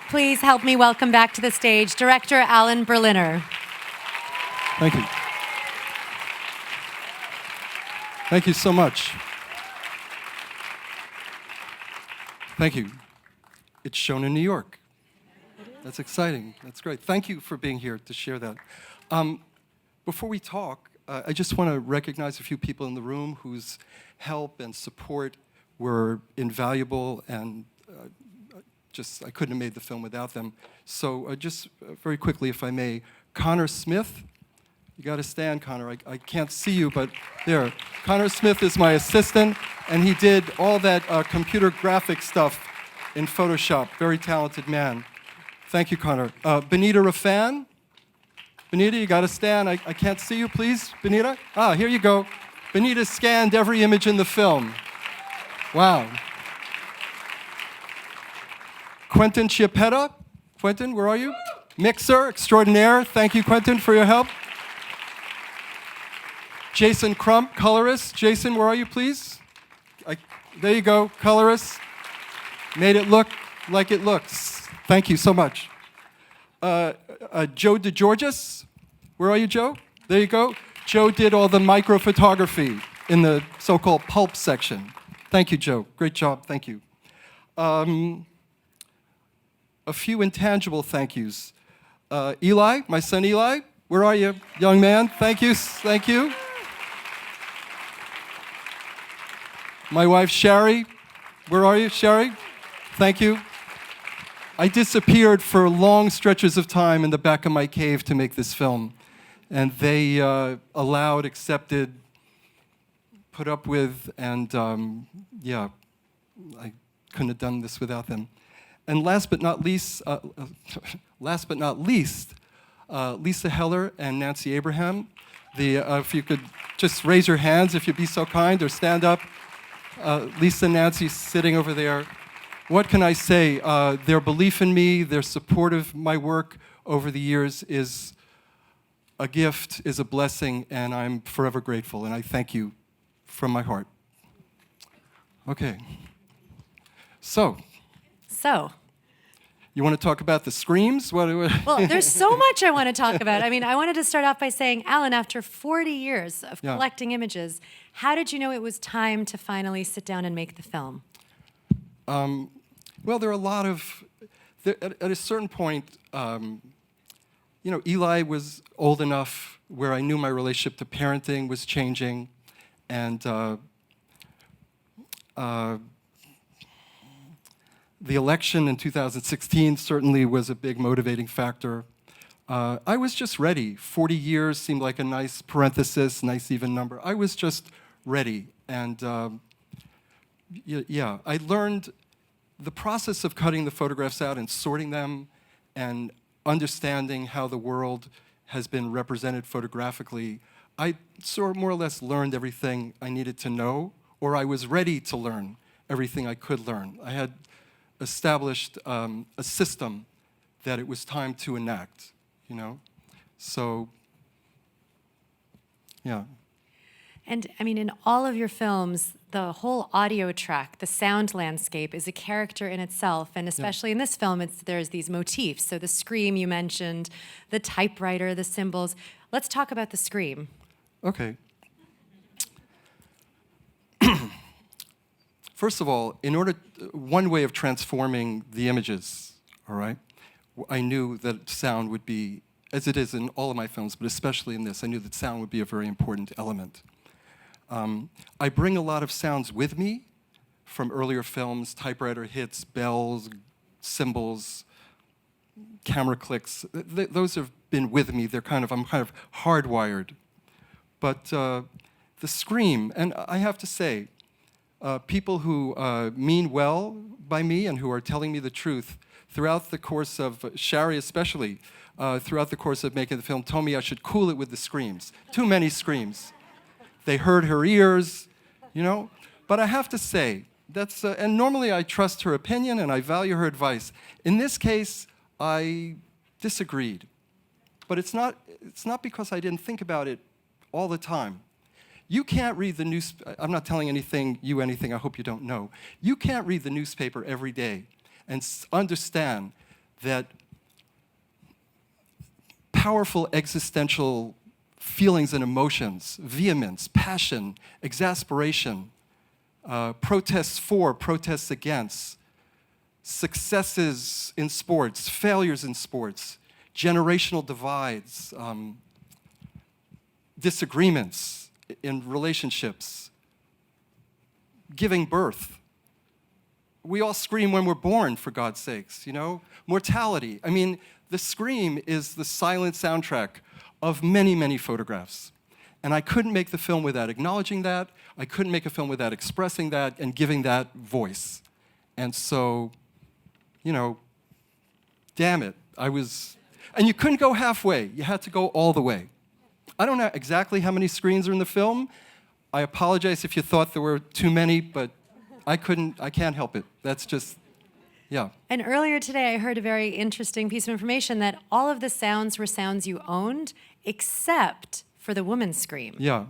please help me welcome back to the stage director Alan Berliner. Thank you. Thank you so much. Thank you. It's shown in New York. That's exciting. That's great. Thank you for being here to share that. Before we talk, I just want to recognize a few people in the room whose help and support were invaluable, and I couldn't have made the film without them. So just very quickly, if I may, Connor Smith. You got to stand, Connor. I can't see you, but there. Connor Smith is my assistant, and he did all that computer graphic stuff in Photoshop. Very talented man. Thank you, Connor. Benita Rafan. Benita, you got to stand. I can't see you, please. Benita? Ah, here you go. Benita scanned every image in the film. Wow. Quentin Chiappetta. Quentin, where are you? Mixer extraordinaire. Thank you, Quentin, for your help. Jason Crump, colorist. Jason, where are you, please? There you go, colorist. Made it look like it looks. Thank you so much. Joe DeGeorgis, where are you, Joe? There you go. Joe did all the microphotography in the so-called pulp section. Thank you, Joe. Great job. Thank you. A few intangible thank yous. Eli, my son Eli, where are you, young man? Thank you. Thank you. My wife, Sherry. Where are you, Sherry? Thank you. I disappeared for long stretches of time in the back of my cave to make this film. And they allowed, accepted, put up with, and yeah, I couldn't have done this without them. And last but not least, Lisa Heller and Nancy Abraham. If you could just raise your hands, if you'd be so kind, or stand up. Lisa and Nancy sitting over there. What can I say? Their belief in me, their support of my work over the years is a gift, is a blessing, and I'm forever grateful, and I thank you from my heart. Okay. So. You want to talk about the screams? Well, there's so much I want to talk about. I mean, I wanted to start off by saying, Alan, after 40 years of collecting images, how did you know it was time to finally sit down and make the film? Well, there are a lot of, at a certain point, you know, Eli was old enough where I knew my relationship to parenting was changing, and the election in 2016 certainly was a big motivating factor. I was just ready. 40 years seemed like a nice parenthesis, nice even number. I was just ready, and yeah, I learned the process of cutting the photographs out and sorting them and understanding how the world has been represented photographically. I sort of more or less learned everything I needed to know, or I was ready to learn everything I could learn. I had established a system that it was time to enact, you know? So, yeah. And I mean, in all of your films, the whole audio track, the sound landscape is a character in itself, and especially in this film, there's these motifs. So the scream you mentioned, the typewriter, the symbols. Let's talk about the scream. Okay. First of all, one way of transforming the images, all right, I knew that sound would be, as it is in all of my films, but especially in this, I knew that sound would be a very important element. I bring a lot of sounds with me from earlier films, typewriter hits, bells, cymbals, camera clicks. Those have been with me. I'm kind of hardwired. But the scream, and I have to say, people who mean well by me and who are telling me the truth throughout the course of, Shari especially, throughout the course of making the film, told me I should cool it with the screams. Too many screams. They hurt her ears, you know? But I have to say, and normally I trust her opinion and I value her advice. In this case, I disagreed. But it's not because I didn't think about it all the time. You can't read the news. I'm not telling you anything I hope you don't know. You can't read the newspaper every day and understand that powerful existential feelings and emotions, vehemence, passion, exasperation, protests for, protests against, successes in sports, failures in sports, generational divides, disagreements in relationships, giving birth. We all scream when we're born, for God's sakes, you know? Mortality. I mean, the scream is the silent soundtrack of many, many photographs. And I couldn't make the film without acknowledging that. I couldn't make a film without expressing that and giving that voice. And so, you know, damn it, and you couldn't go halfway. You had to go all the way. I don't know exactly how many screens are in the film. I apologize if you thought there were too many, but I can't help it. That's just, yeah. And earlier today, I heard a very interesting piece of information that all of the sounds were sounds you owned, except for the woman's scream. Yeah.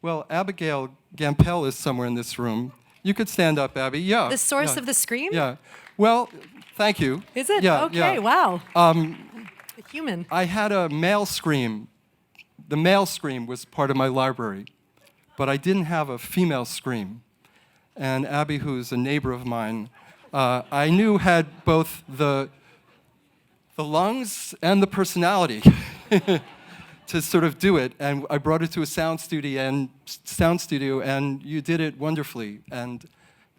Well, Abigail Gampel is somewhere in this room. You could stand up, Abby. Yeah. The source of the scream? Yeah. Well, thank you. Is it? Yeah, okay, yeah. Wow. A human. I had a male scream. The male scream was part of my library, but I didn't have a female scream. And Abby, who's a neighbor of mine, I knew had both the lungs and the personality to sort of do it. And I brought it to a sound studio, and you did it wonderfully. And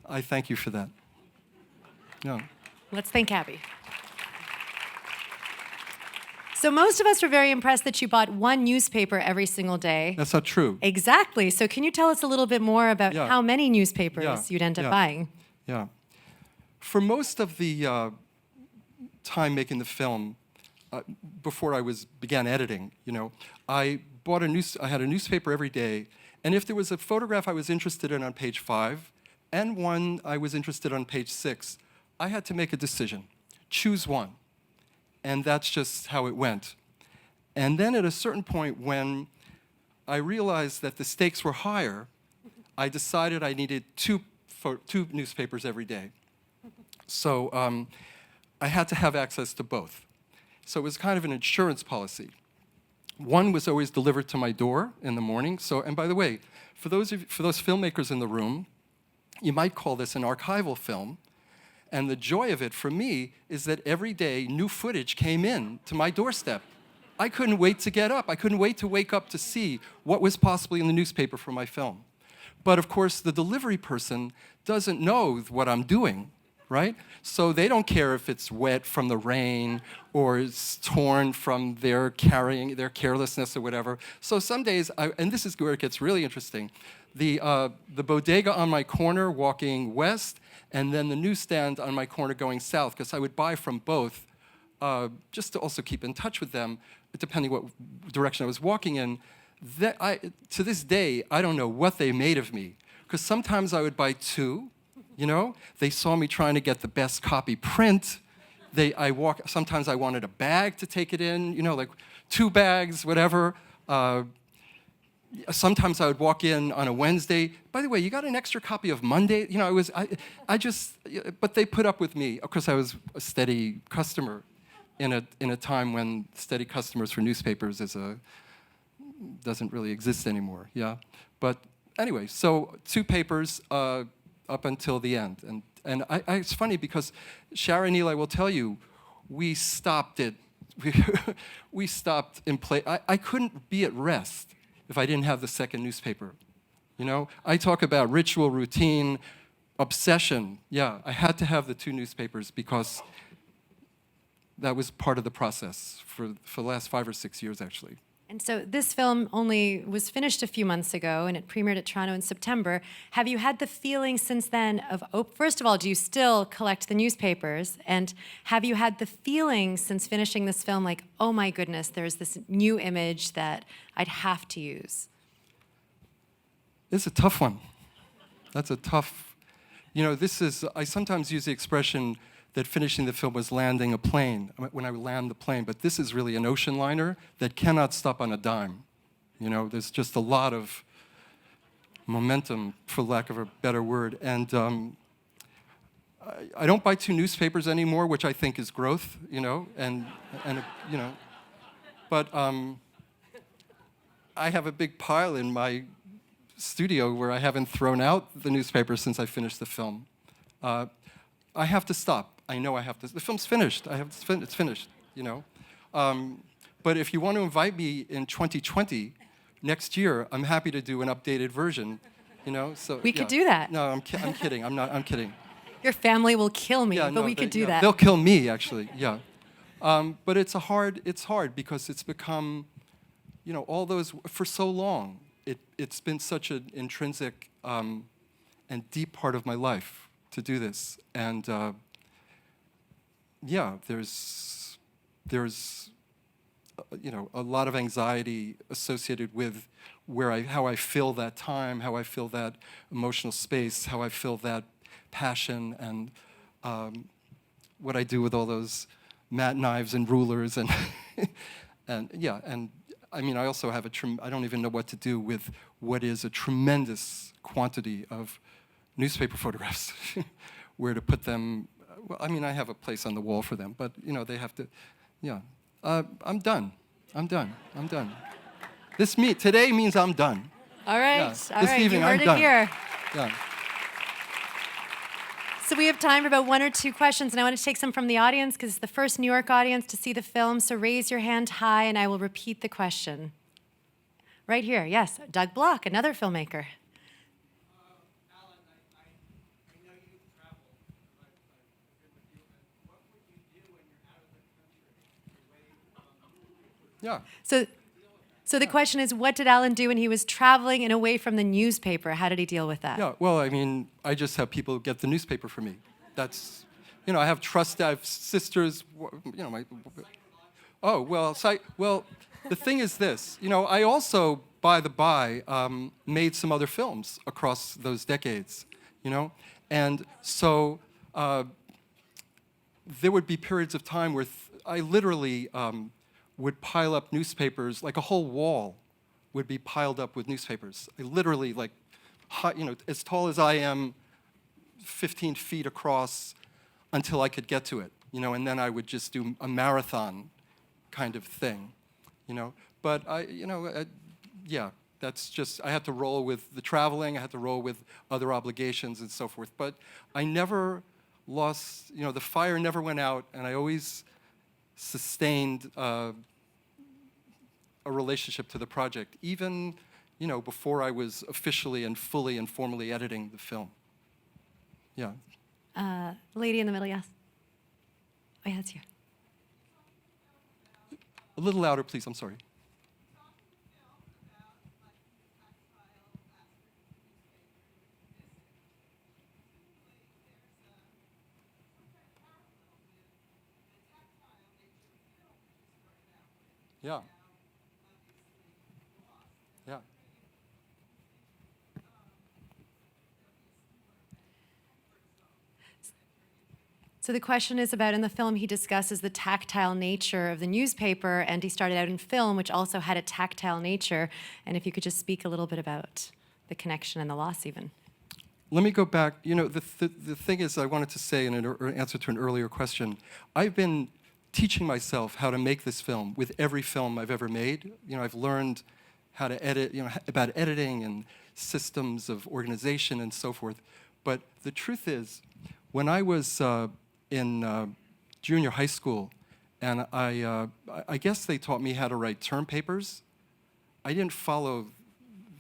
I thank you for that. No. Let's thank Abby. So most of us were very impressed that you bought one newspaper every single day. That's not true. Exactly. So can you tell us a little bit more about Yeah. how many newspapers Yeah. you'd end up Yeah. buying? Yeah. For most of the time making the film, before I began editing, you know, I had a newspaper every day, and if there was a photograph I was interested in on page 5, and one I was interested on page 6, I had to make a decision, choose one. And that's just how it went. And then at a certain point when I realized that the stakes were higher, I decided I needed two newspapers every day. So I had to have access to both. So it was kind of an insurance policy. One was always delivered to my door in the morning. So, and by the way, for those filmmakers in the room, you might call this an archival film. And the joy of it for me is that every day new footage came in to my doorstep. I couldn't wait to get up. I couldn't wait to wake up to see what was possibly in the newspaper for my film. But of course, the delivery person doesn't know what I'm doing, right? So they don't care if it's wet from the rain or it's torn from their carelessness or whatever. So some days, and this is where it gets really interesting, the bodega on my corner walking west, and then the newsstand on my corner going south, because I would buy from both, just to also keep in touch with them, depending what direction I was walking in. To this day, I don't know what they made of me, because sometimes I would buy two, you know? They saw me trying to get the best copy print. Sometimes I wanted a bag to take it in, you know, like 2 bags, whatever. Sometimes I would walk in on a Wednesday. By the way, you got an extra copy of Monday? You know, but they put up with me. Of course, I was a steady customer in a time when steady customers for newspapers doesn't really exist anymore. Yeah, but anyway, so 2 papers up until the end, and it's funny because Sharon Neal, I will tell you, we stopped it. We stopped in play. I couldn't be at rest if I didn't have the second newspaper. You know, I talk about ritual, routine, obsession. Yeah, I had to have the 2 newspapers because that was part of the process for the last 5 or 6 years, actually. And so this film only was finished a few months ago, and it premiered at Toronto in September. Have you had the feeling since then of, first of all, do you still collect the newspapers? And have you had the feeling since finishing this film like, oh my goodness, there's this new image that I'd have to use? It's a tough one. That's a tough, you know, I sometimes use the expression that finishing the film was landing a plane, when I would land the plane, but this is really an ocean liner that cannot stop on a dime. You know, there's just a lot of momentum, for lack of a better word, and I don't buy 2 newspapers anymore, which I think is growth, you know, and you know. But I have a big pile in my studio where I haven't thrown out the newspaper since I finished the film. I have to stop. I know I have to. The film's finished. It's finished, you know. But if you want to invite me in 2020, next year, I'm happy to do an updated version, you know. So We could do that. No, I'm kidding. I'm kidding. Your family will kill me, Yeah, but no, we could do yeah, that. They'll kill me, actually. Yeah. But it's hard because it's become, you know, all those for so long. It's been such an intrinsic and deep part of my life to do this, and yeah, there's you know, a lot of anxiety associated with how I fill that time, how I fill that emotional space, how I fill that passion, and what I do with all those mat knives and rulers and and yeah, and I mean, I also have I don't even know what to do with what is a tremendous quantity of newspaper photographs, where to put them. Well, I mean, I have a place on the wall for them, but you know, they have to. Yeah, I'm done. Today means I'm done. All right, Yeah. all This right. evening, You heard I'm it done. here. Yeah. So we have time for about 1 or 2 questions, and I want to take some from the audience because it's the first New York audience to see the film. So raise your hand high, and I will repeat the question. Right here, yes. Doug Block, another filmmaker. Alan, I know you travel. I've been with you. And what would you do when you're out of the country, away from Yeah. So the question is, what did Alan do when he was traveling and away from the newspaper? How did he deal with that? Yeah, well, I mean, I just have people get the newspaper for me. That's, you know, I have sisters, you know, oh, well, the thing is this, you know, I also, by the by, made some other films across those decades, you know? And so there would be periods of time where I literally would pile up newspapers, like a whole wall would be piled up with newspapers. I literally, like, you know, as tall as I am, 15 feet across, until I could get to it, you know, and then I would just do a marathon kind of thing, you know. But yeah, that's just, I had to roll with the traveling, I had to roll with other obligations and so forth. But I never lost, you know, the fire never went out, and I always sustained a relationship to the project, even, you know, before I was officially and fully and formally editing the film. Yeah. Lady in the middle, yes. Oh, yeah, it's here. A little louder, please. I'm sorry. Yeah. Yeah. So the question is about, in the film, he discusses the tactile nature of the newspaper, and he started out in film, which also had a tactile nature. And if you could just speak a little bit about the connection and the loss, even. Let me go back. You know, the thing is, I wanted to say in an answer to an earlier question, I've been teaching myself how to make this film with every film I've ever made. You know, I've learned how to edit, you know, about editing and systems of organization and so forth. But the truth is, when I was in junior high school, and I guess they taught me how to write term papers. I didn't follow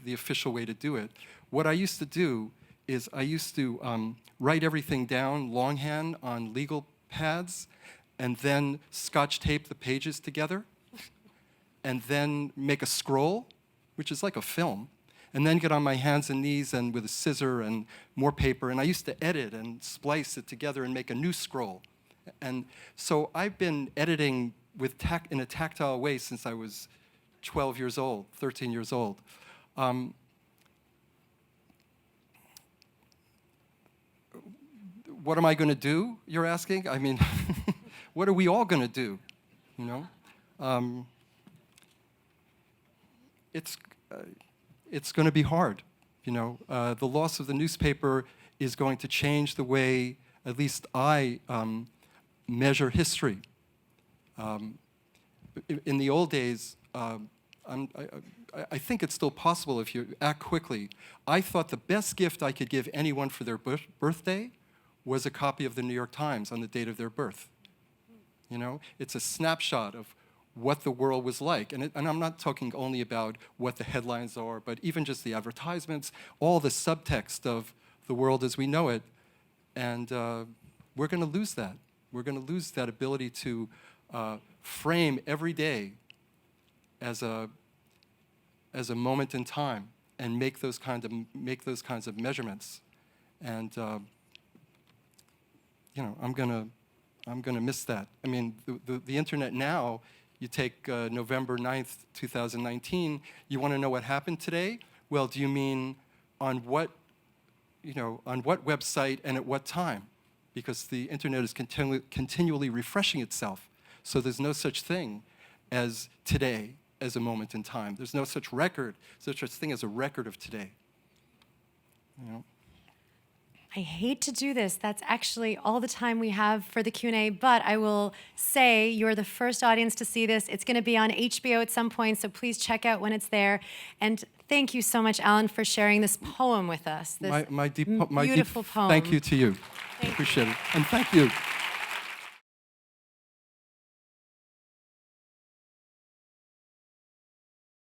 the official way to do it. What I used to do is I used to write everything down longhand on legal pads, and then Scotch tape the pages together, and then make a scroll, which is like a film, and then get on my hands and knees and with a scissor and more paper, and I used to edit and splice it together and make a new scroll. And so I've been editing in a tactile way since I was 12 years old, 13 years old. What am I going to do, you're asking? I mean, what are we all going to do, you know? It's going to be hard, you know. The loss of the newspaper is going to change the way at least I measure history. In the old days, I think it's still possible if you act quickly. I thought the best gift I could give anyone for their birthday was a copy of the New York Times on the date of their birth. You know, it's a snapshot of what the world was like. And I'm not talking only about what the headlines are, but even just the advertisements, all the subtext of the world as we know it. And we're going to lose that. We're going to lose that ability to frame every day as a moment in time and make those kinds of measurements. And you know, I'm gonna miss that. I mean, the internet now. You take November 9th, 2019. You want to know what happened today? Well, do you mean on what, on what website and at what time? Because the internet is continually refreshing itself. So there's no such thing as today as a moment in time. There's no such record, such a thing as a record of today. You know? I hate to do this. That's actually all the time we have for the Q&A, but I will say you're the first audience to see this. It's going to be on HBO at some point, so please check out when it's there. And thank you so much, Alan, for sharing this poem with us. This My beautiful poem. Thank you to you. Thank Appreciate it. And thank you.